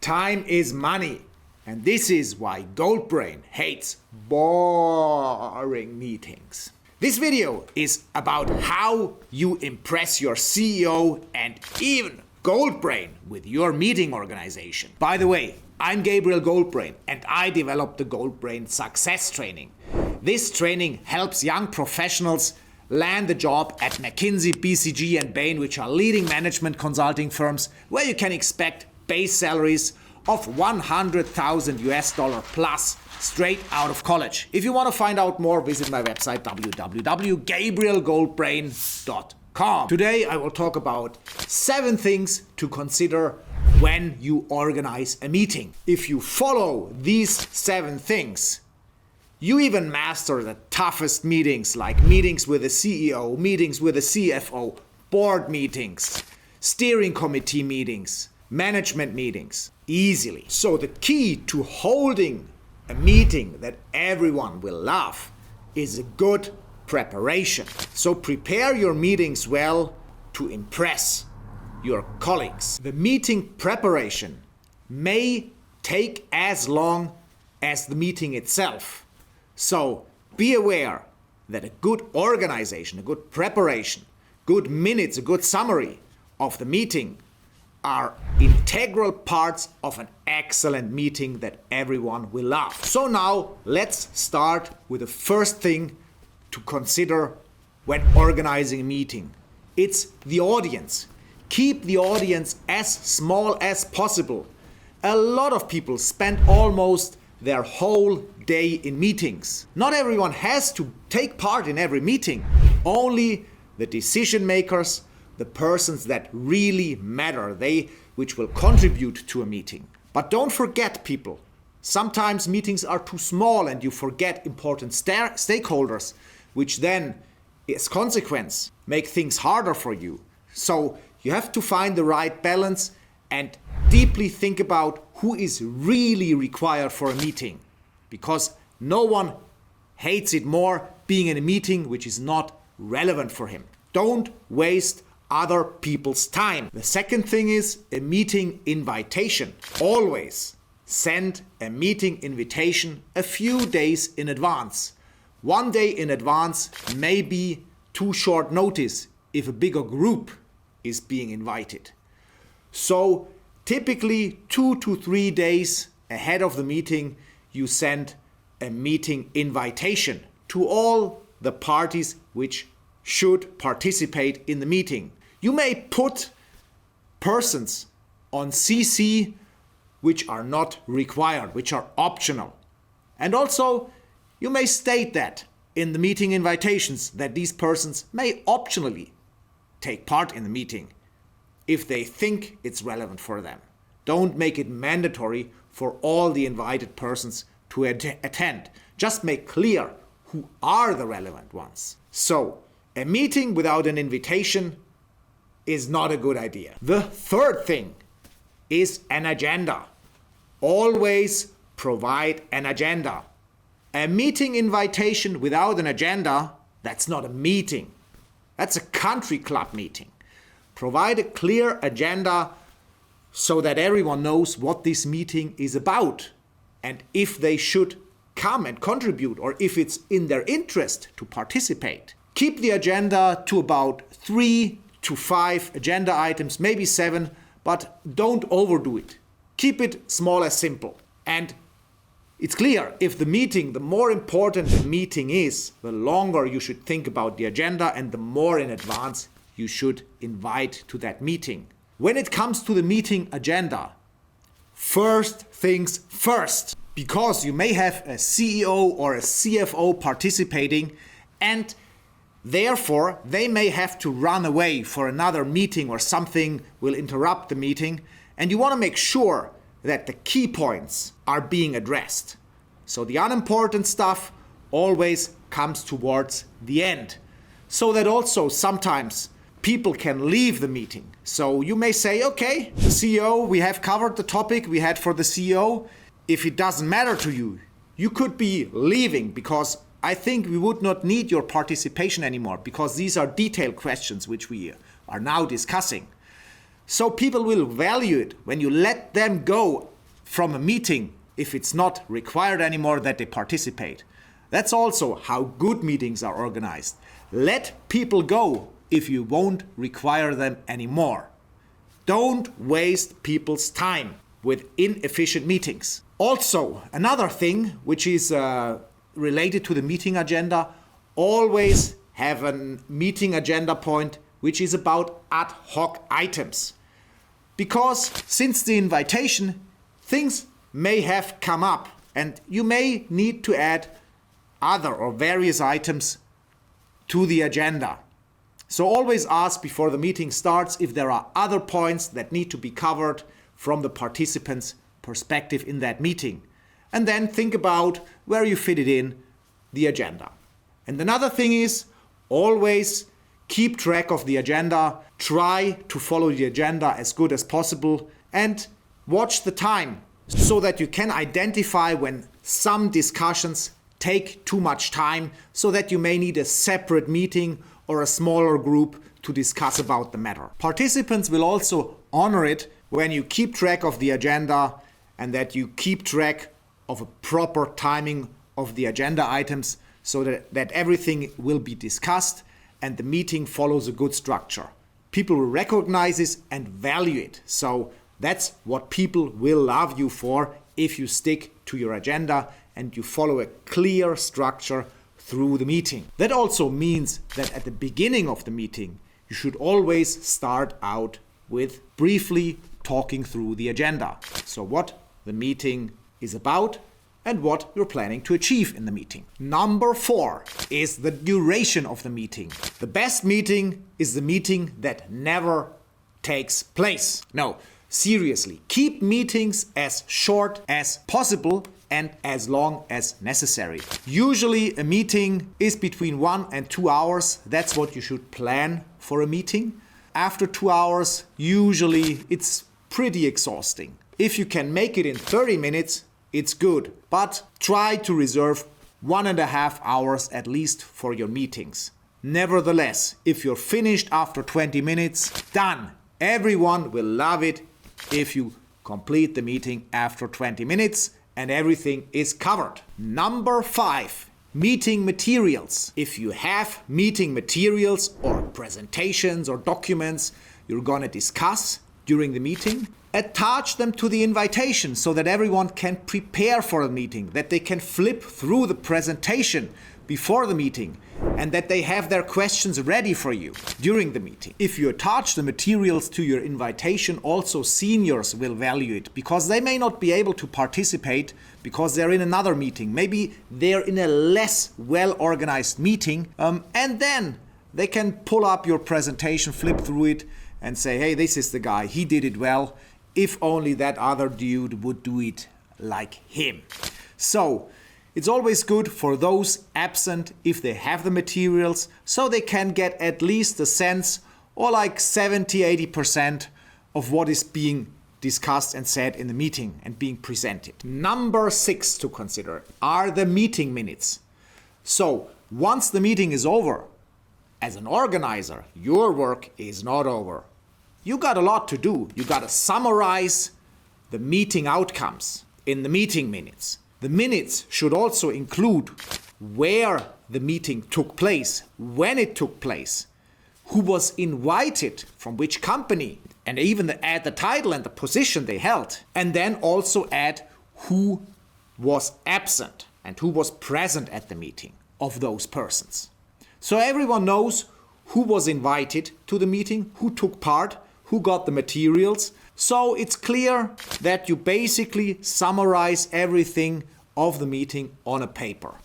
Time is money, and this is why Goldbrain hates boring meetings. This video is about how you impress your CEO and even Goldbrain with your meeting organization. By the way, I'm Gabriel Goldbrain and I developed the Goldbrain SUCCESS Training. This training helps young professionals land a job at McKinsey, BCG and Bain, which are leading management consulting firms where you can expect base salaries of 100,000 US dollar plus straight out of college. If you want to find out more, visit my website www.gabrielgoldbrain.com. Today I will talk about 7 things to consider when you organize a meeting. If you follow these 7 things, you even master the toughest meetings, like meetings with a CEO, meetings with a CFO, board meetings, steering committee meetings, management meetings, easily. So the key to holding a meeting that everyone will love is a good preparation. So prepare your meetings well to impress your colleagues. The meeting preparation may take as long as the meeting itself. So be aware that a good organization, a good preparation, good minutes, a good summary of the meeting are integral parts of an excellent meeting that everyone will love. So now let's start with the first thing to consider when organizing a meeting. It's the audience. Keep the audience as small as possible. A lot of people spend almost their whole day in meetings. Not everyone has to take part in every meeting. Only the decision makers, the persons that really matter, which will contribute to a meeting. But don't forget, people. Sometimes meetings are too small and you forget important stakeholders, which then, as consequence, make things harder for you. So you have to find the right balance and deeply think about who is really required for a meeting, because no one hates it more being in a meeting which is not relevant for him. Don't waste other people's time. The second thing is a meeting invitation. Always send a meeting invitation a few days in advance. 1 day in advance may be too short notice if a bigger group is being invited. So typically 2 to 3 days ahead of the meeting, you send a meeting invitation to all the parties which should participate in the meeting. You may put persons on CC which are not required, which are optional. And also, you may state that in the meeting invitations that these persons may optionally take part in the meeting if they think it's relevant for them. Don't make it mandatory for all the invited persons to attend. Just make clear who are the relevant ones. So, a meeting without an invitation is not a good idea. The third thing is an agenda. Always provide an agenda. A meeting invitation without an agenda, that's not a meeting. That's a country club meeting. Provide a clear agenda so that everyone knows what this meeting is about and if they should come and contribute or if it's in their interest to participate. Keep the agenda to about 3 to 5 agenda items, maybe 7, but don't overdo it. Keep it small and simple. And it's clear, if the more important the meeting is, the longer you should think about the agenda and the more in advance you should invite to that meeting. When it comes to the meeting agenda, first things first, because you may have a CEO or a CFO participating and therefore they may have to run away for another meeting or something will interrupt the meeting, and you want to make sure that the key points are being addressed. So the unimportant stuff always comes towards the end, so that also sometimes people can leave the meeting. So you may say, okay, the CEO, we have covered the topic we had for the CEO. If it doesn't matter to you, you could be leaving because I think we would not need your participation anymore because these are detailed questions which we are now discussing. So people will value it when you let them go from a meeting if it's not required anymore that they participate. That's also how good meetings are organized. Let people go if you won't require them anymore. Don't waste people's time with inefficient meetings. Also, another thing which is related to the meeting agenda, always have a meeting agenda point which is about ad hoc items. Because since the invitation, things may have come up and you may need to add other or various items to the agenda. So always ask before the meeting starts if there are other points that need to be covered from the participants' perspective in that meeting. And then think about where you fit it in the agenda. And another thing is always keep track of the agenda. Try to follow the agenda as good as possible and watch the time so that you can identify when some discussions take too much time so that you may need a separate meeting or a smaller group to discuss about the matter. Participants will also honor it when you keep track of the agenda and that you keep track of a proper timing of the agenda items so that everything will be discussed and the meeting follows a good structure. People will recognize this and value it. So that's what people will love you for if you stick to your agenda and you follow a clear structure through the meeting. That also means that at the beginning of the meeting, you should always start out with briefly talking through the agenda. So what the meeting is about and what you're planning to achieve in the meeting. Number 4 is the duration of the meeting. The best meeting is the meeting that never takes place. No, seriously, keep meetings as short as possible and as long as necessary. Usually a meeting is between 1 and 2 hours. That's what you should plan for a meeting. After 2 hours, usually it's pretty exhausting. If you can make it in 30 minutes, it's good. But try to reserve 1.5 hours at least for your meetings. Nevertheless, if you're finished after 20 minutes, done. Everyone will love it if you complete the meeting after 20 minutes and everything is covered. Number 5, meeting materials. If you have meeting materials or presentations or documents you're going to discuss during the meeting, attach them to the invitation so that everyone can prepare for the meeting, that they can flip through the presentation before the meeting, and that they have their questions ready for you during the meeting. If you attach the materials to your invitation, also seniors will value it because they may not be able to participate because they're in another meeting. Maybe they're in a less well-organized meeting, and then they can pull up your presentation, flip through it, and say, hey, this is the guy, he did it well. If only that other dude would do it like him. So it's always good for those absent if they have the materials so they can get at least a sense or like 70-80% of what is being discussed and said in the meeting and being presented. Number 6 to consider are the meeting minutes. So once the meeting is over, as an organizer, your work is not over. You got a lot to do. You got to summarize the meeting outcomes in the meeting minutes. The minutes should also include where the meeting took place, when it took place, who was invited, from which company, and even add the title and the position they held. And then also add who was absent and who was present at the meeting of those persons. So everyone knows who was invited to the meeting, who took part, who got the materials. So it's clear that you basically summarize everything of the meeting on a paper.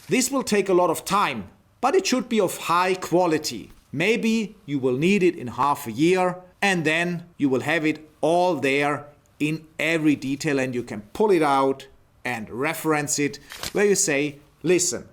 This will take a lot of time, but it should be of high quality. Maybe you will need it in half a year, and then you will have it all there in every detail, and you can pull it out and reference it where you say, listen,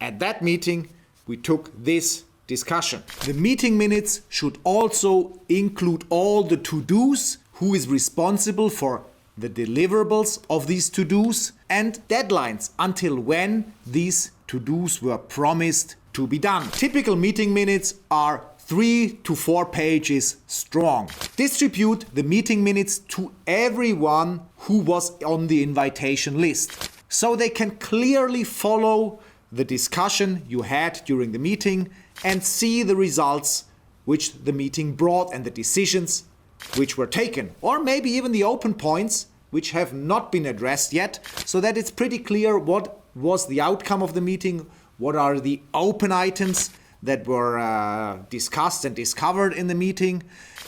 at that meeting we took this discussion. The meeting minutes should also include all the to-dos, who is responsible for the deliverables of these to-dos, and deadlines until when these to-dos were promised to be done. Typical meeting minutes are 3 to 4 pages strong. Distribute the meeting minutes to everyone who was on the invitation list. So they can clearly follow the discussion you had during the meeting and see the results which the meeting brought and the decisions which were taken, or maybe even the open points which have not been addressed yet, so that it's pretty clear what was the outcome of the meeting, what are the open items that were discussed and discovered in the meeting.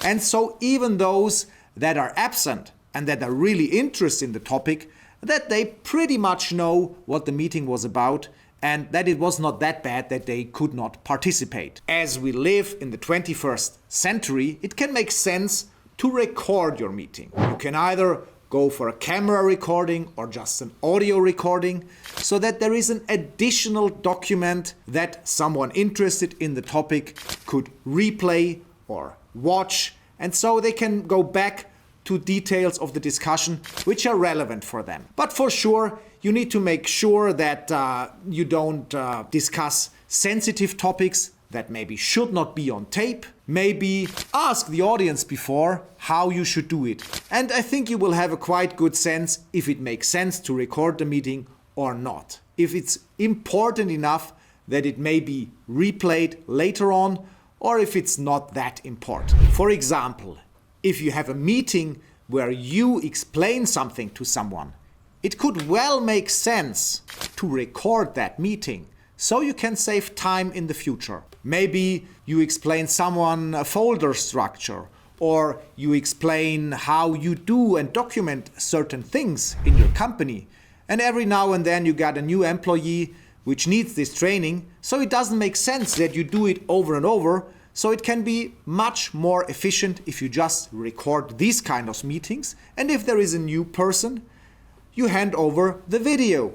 And so even those that are absent and that are really interested in the topic, that they pretty much know what the meeting was about and that it was not that bad that they could not participate. As we live in the 21st century, it can make sense to record your meeting. You can either go for a camera recording or just an audio recording, so that there is an additional document that someone interested in the topic could replay or watch, and so they can go back to details of the discussion which are relevant for them. But for sure, you need to make sure that you don't discuss sensitive topics that maybe should not be on tape. Maybe ask the audience before how you should do it. And I think you will have a quite good sense if it makes sense to record the meeting or not. If it's important enough that it may be replayed later on, or if it's not that important. For example, if you have a meeting where you explain something to someone, it could well make sense to record that meeting so you can save time in the future. Maybe you explain someone a folder structure, or you explain how you do and document certain things in your company. And every now and then you got a new employee which needs this training, so it doesn't make sense that you do it over and over. So it can be much more efficient if you just record these kind of meetings, and if there is a new person, you hand over the video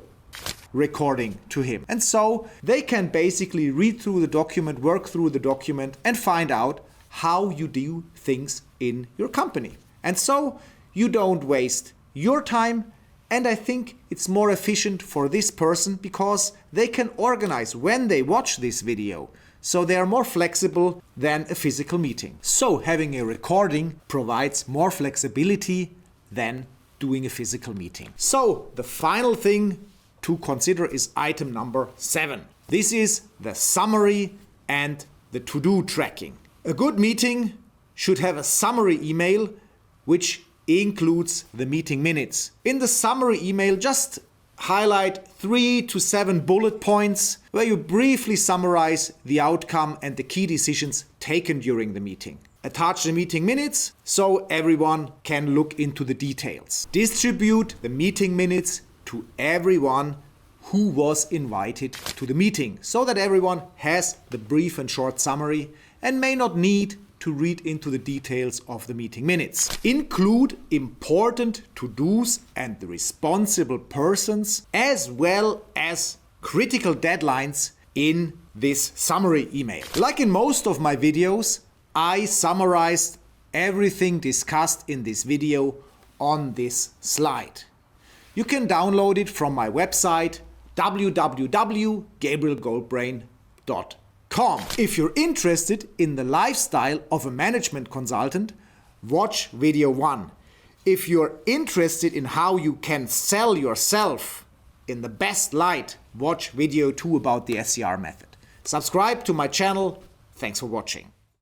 recording to him. And so they can basically read through the document, work through the document, and find out how you do things in your company. And so you don't waste your time, and I think it's more efficient for this person because they can organize when they watch this video. So they are more flexible than a physical meeting. So having a recording provides more flexibility than doing a physical meeting. So the final thing to consider is item number 7. This is the summary and the to-do tracking. A good meeting should have a summary email which includes the meeting minutes. In the summary email, just highlight 3 to 7 bullet points where you briefly summarize the outcome and the key decisions taken during the meeting. Attach the meeting minutes so everyone can look into the details. Distribute the meeting minutes to everyone who was invited to the meeting so that everyone has the brief and short summary and may not need to read into the details of the meeting minutes. Include important to-dos and the responsible persons as well as critical deadlines in this summary email. Like in most of my videos, I summarized everything discussed in this video on this slide. You can download it from my website www.gabrielgoldbrain.com. If you're interested in the lifestyle of a management consultant, watch video 1. If you're interested in how you can sell yourself in the best light, watch video 2 about the SCR method. Subscribe to my channel. Thanks for watching.